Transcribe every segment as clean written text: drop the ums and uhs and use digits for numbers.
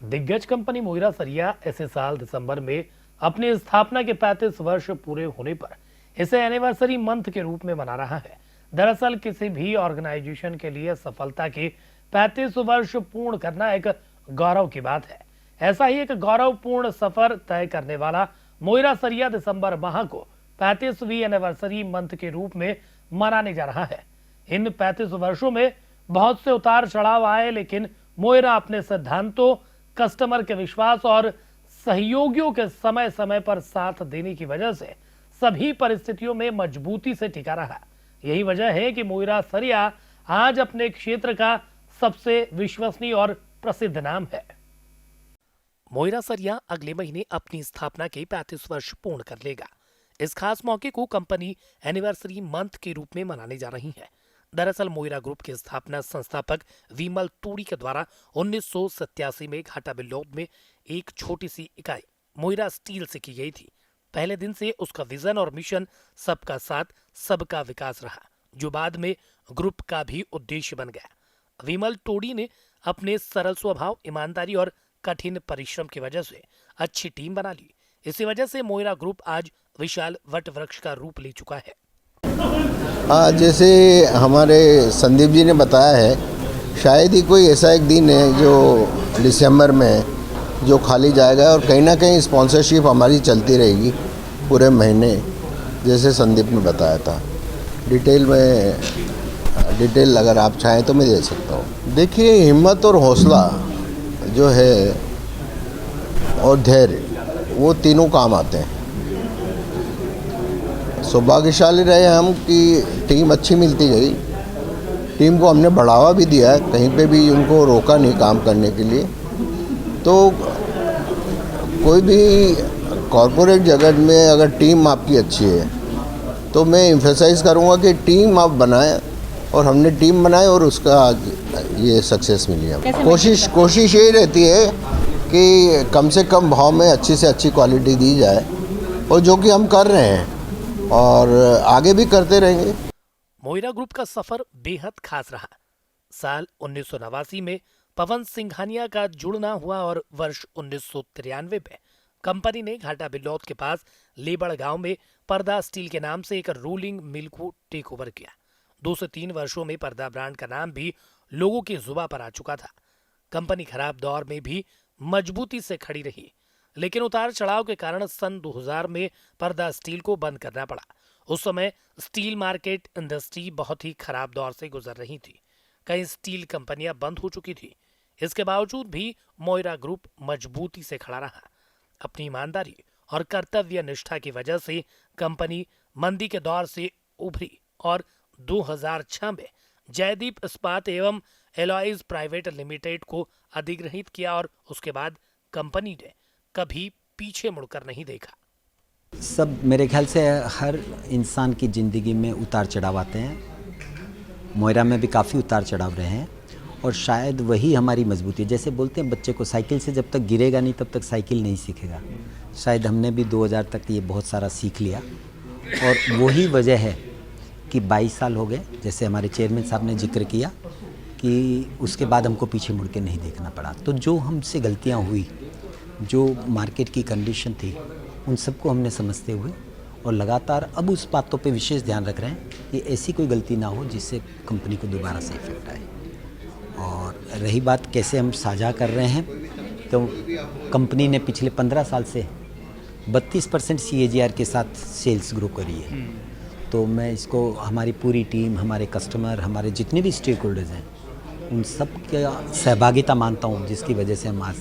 दिग्गज company Moira सरिया इसी साल दिसंबर में अपनी स्थापना के 35 वर्ष पूरे होने पर इसे एनिवर्सरी मंथ के रूप में मना रहा है। दरअसल किसी भी ऑर्गेनाइजेशन के लिए सफलता के 35 वर्ष पूर्ण करना एक गौरव की बात है। ऐसा ही एक गौरवपूर्ण सफर तय करने वाला मोइरा सरिया दिसंबर माह को 35वीं एनिवर्सरी मंथ के रूप में मनाने जा रहा है। इन 35 वर्षों में बहुत से उतार चढ़ाव आए, लेकिन मोइरा अपने सिद्धांतों, कस्टमर के विश्वास और सहयोगियों के समय समय पर साथ देने की वजह से सभी परिस्थितियों में मजबूती से टिका रहा। यही वजह है कि मोइरा सरिया आज अपने क्षेत्र का सबसे विश्वसनीय और प्रसिद्ध नाम है। मोइरा सरिया अगले महीने अपनी स्थापना के 35 वर्ष पूर्ण कर लेगा। इस खास मौके को कंपनी एनिवर्सरी मंथ के रूप में मनाने जा रही है। दरअसल मोइरा ग्रुप के स्थापना संस्थापक विमल तोड़ी के द्वारा 1987 में घाटा बिल्लौद में एक छोटी सी इकाई मोइरा स्टील से की गई थी। पहले दिन से उसका विजन और मिशन सबका साथ सबका विकास रहा, जो बाद में ग्रुप का भी उद्देश्य बन गया। विमल तोड़ी ने अपने सरल स्वभाव, ईमानदारी और कठिन परिश्रम की वजह से अच्छी टीम बना ली। इसी वजह से मोइरा ग्रुप आज विशाल वट वृक्ष का रूप ले चुका है। जैसे हमारे संदीप जी ने बताया है, शायद ही कोई ऐसा एक दिन है जो दिसंबर में जो खाली जाएगा और कहीं ना कहीं स्पॉन्सरशिप हमारी चलती रहेगी पूरे महीने, जैसे संदीप ने बताया था। डिटेल अगर आप चाहें तो मैं दे सकता हूँ। देखिए, हिम्मत और हौसला जो है और धैर्य, वो तीनों काम आते हैं। सौभाग्यशाली रहे हम कि टीम अच्छी मिलती गई। टीम को हमने बढ़ावा भी दिया है, कहीं पे भी उनको रोका नहीं काम करने के लिए। तो कोई भी कॉरपोरेट जगत में अगर टीम आपकी अच्छी है तो मैं एम्फेसाइज करूँगा कि टीम आप बनाएं, और हमने टीम बनाई और उसका ये सक्सेस मिली है। कोशिश यही रहती है कि कम से कम भाव में अच्छी से अच्छी क्वालिटी दी जाए, और जो कि हम कर रहे हैं और आगे भी करते रहेंगे। मोइरा ग्रुप का सफर बेहद खास रहा। साल 1989 में पवन सिंघानिया का जुड़ना हुआ और वर्ष 1993 में कंपनी ने घाटा बिल्लौद के पास लेबड़ गांव में पर्दा स्टील के नाम से एक रोलिंग मिल को टेक ओवर किया। 2 से 3 वर्षों में पर्दा ब्रांड का नाम भी लोगों की जुबान पर आ चुका था। कंपनी खराब दौर में भी मजबूती से खड़ी रही, लेकिन उतार चढ़ाव के कारण सन 2000 में पर्दा स्टील को बंद करना पड़ा। उस समय स्टील मार्केट इंडस्ट्री बहुत ही खराब दौर से गुजर रही थी। कई स्टील कंपनियां बंद हो चुकी थी। इसके बावजूद भी मोइरा ग्रुप मजबूती से खड़ा रहा। अपनी ईमानदारी और कर्तव्य निष्ठा की वजह से कंपनी मंदी के दौर से उभरी और 2006 में जयदीप इस्पात एवं एलॉयज प्राइवेट लिमिटेड को अधिग्रहित किया और उसके बाद कंपनी ने कभी पीछे मुड़कर नहीं देखा। सब मेरे ख्याल से हर इंसान की ज़िंदगी में उतार चढ़ाव आते हैं। मोइरा में भी काफ़ी उतार चढ़ाव रहे हैं और शायद वही हमारी मजबूती है। जैसे बोलते हैं बच्चे को साइकिल से जब तक गिरेगा नहीं तब तक साइकिल नहीं सीखेगा। शायद हमने भी 2000 तक ये बहुत सारा सीख लिया, और वही वजह है कि 22 साल हो गए, जैसे हमारे चेयरमैन साहब ने जिक्र किया, कि उसके बाद हमको पीछे मुड़ के नहीं देखना पड़ा। तो जो हमसे गलतियाँ हुई, जो मार्केट की कंडीशन थी, उन सबको हमने समझते हुए और लगातार अब उस बातों पे विशेष ध्यान रख रहे हैं कि ऐसी कोई गलती ना हो जिससे कंपनी को दोबारा से इफेक्ट आए। और रही बात कैसे हम साझा कर रहे हैं, तो कंपनी ने पिछले 15 साल से 32% CAGR के साथ सेल्स ग्रो करी है। तो मैं इसको हमारी पूरी टीम, हमारे कस्टमर, हमारे जितने भी स्टेक होल्डर्स हैं, उन सब का सहभागिता मानता हूँ, जिसकी वजह से हम आज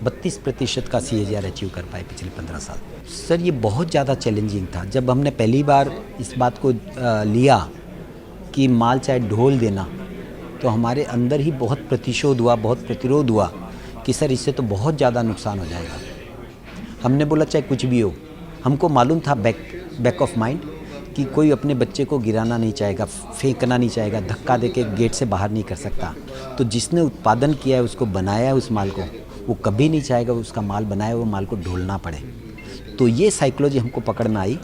32% का CAGR अचीव कर पाए पिछले 15 साल। सर, ये बहुत ज़्यादा चैलेंजिंग था। जब हमने पहली बार इस बात को लिया कि माल चाहे ढोल देना, तो हमारे अंदर ही बहुत प्रतिशोध हुआ, बहुत प्रतिरोध हुआ कि सर इससे तो बहुत ज़्यादा नुकसान हो जाएगा। हमने बोला चाहे कुछ भी हो, हमको मालूम था बैक ऑफ माइंड कि कोई अपने बच्चे को गिराना नहीं चाहेगा, फेंकना नहीं चाहेगा, धक्का देके गेट से बाहर नहीं कर सकता। तो जिसने उत्पादन किया है, उसको बनाया है उस माल को, वो कभी नहीं चाहेगा उसका माल बनाया वो माल को ढोलना पड़े। तो ये साइकोलॉजी हमको पकड़ में आई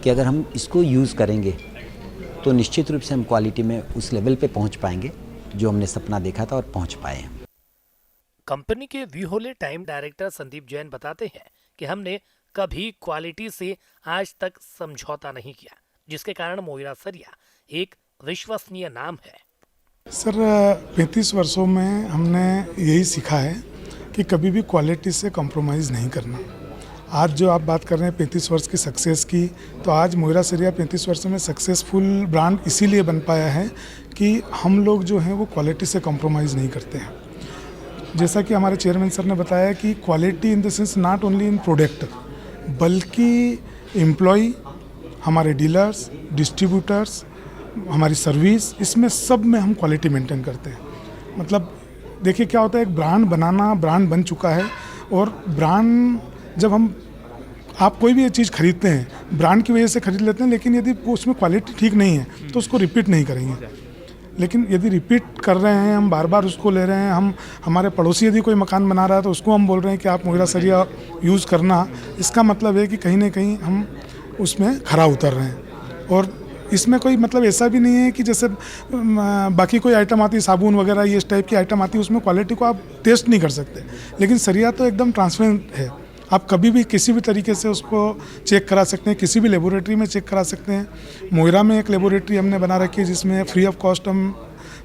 कि अगर हम इसको यूज़ करेंगे तो निश्चित रूप से हम क्वालिटी में उस लेवल पे पहुंच पाएंगे जो हमने सपना देखा था और पहुंच पाए हैं। कंपनी के व्यूहोले टाइम डायरेक्टर संदीप जैन बताते हैं कि हमने कभी क्वालिटी से आज तक समझौता नहीं किया, जिसके कारण मोइरा सरिया एक विश्वसनीय नाम है। सर 35 वर्षों में हमने यही सीखा है कि कभी भी क्वालिटी से कॉम्प्रोमाइज़ नहीं करना। आज जो आप बात कर रहे हैं 35 वर्ष की सक्सेस की, तो आज मोइरा सरिया 35 वर्षों में सक्सेसफुल ब्रांड इसीलिए बन पाया है कि हम लोग जो हैं वो क्वालिटी से कॉम्प्रोमाइज़ नहीं करते हैं। जैसा कि हमारे चेयरमैन सर ने बताया कि quality in the sense not only in product, बल्कि एम्प्लॉय, हमारे डीलर्स, डिस्ट्रीब्यूटर्स, हमारी सर्विस, इसमें सब में हम क्वालिटी मेंटेन करते हैं। मतलब देखिए क्या होता है, एक ब्रांड बनाना, ब्रांड बन चुका है और ब्रांड जब आप कोई भी ये चीज़ खरीदते हैं ब्रांड की वजह से खरीद लेते हैं, लेकिन यदि उसमें क्वालिटी ठीक नहीं है तो उसको रिपीट नहीं करेंगे। लेकिन यदि रिपीट कर रहे हैं, हम बार बार उसको ले रहे हैं, हमारे पड़ोसी यदि कोई मकान बना रहा है तो उसको हम बोल रहे हैं कि आप मोइरा सरिया यूज़ करना, इसका मतलब है कि कहीं ना कहीं हम उसमें खरा उतर रहे हैं। और इसमें कोई मतलब ऐसा भी नहीं है कि जैसे बाकी कोई आइटम आती है, साबुन वगैरह ये इस टाइप की आइटम आती है, उसमें क्वालिटी को आप टेस्ट नहीं कर सकते। लेकिन सरिया तो एकदम ट्रांसपेरेंट है, आप कभी भी किसी भी तरीके से उसको चेक करा सकते हैं, किसी भी लेबोरेटरी में चेक करा सकते हैं। मोइरा में एक लेबोरेटरी हमने बना रखी है जिसमें फ्री ऑफ कॉस्ट हम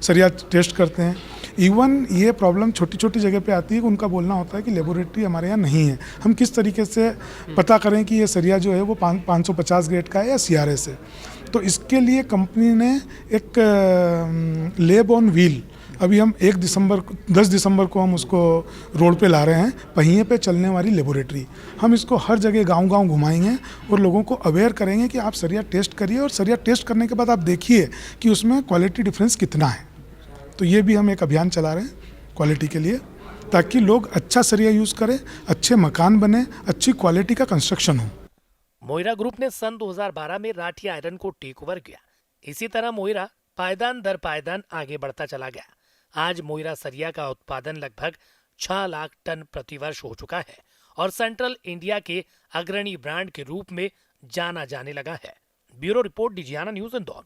सरिया टेस्ट करते हैं। इवन ये प्रॉब्लम छोटी छोटी जगह पे आती है कि उनका बोलना होता है कि लेबोरेटरी हमारे यहाँ नहीं है, हम किस तरीके से पता करें कि ये सरिया जो है वो 550 ग्रेड का है या CRS है। तो इसके लिए कंपनी ने एक लैब ऑन व्हील, अभी हम 10 दिसंबर को हम उसको रोड पे ला रहे हैं, पहिए पे चलने वाली लेबोरेटरी। हम इसको हर जगह गांव-गांव घुमाएंगे और लोगों को अवेयर करेंगे कि आप सरिया टेस्ट करिए और सरिया टेस्ट करने के बाद आप देखिए कि उसमें क्वालिटी डिफरेंस कितना है। तो ये भी हम एक अभियान चला रहे हैं क्वालिटी के लिए, ताकि लोग अच्छा सरिया यूज़ करें, अच्छे मकान बने, अच्छी क्वालिटी का कंस्ट्रक्शन हो। मोइरा ग्रुप ने सन 2012 में राठी आयरन को टेक ओवर किया। इसी तरह मोइरा पायदान दर पायदान आगे बढ़ता चला गया। आज मोइरा सरिया का उत्पादन लगभग 6 लाख टन प्रतिवर्ष हो चुका है और सेंट्रल इंडिया के अग्रणी ब्रांड के रूप में जाना जाने लगा है। Bureau report, Digiana news, Indore.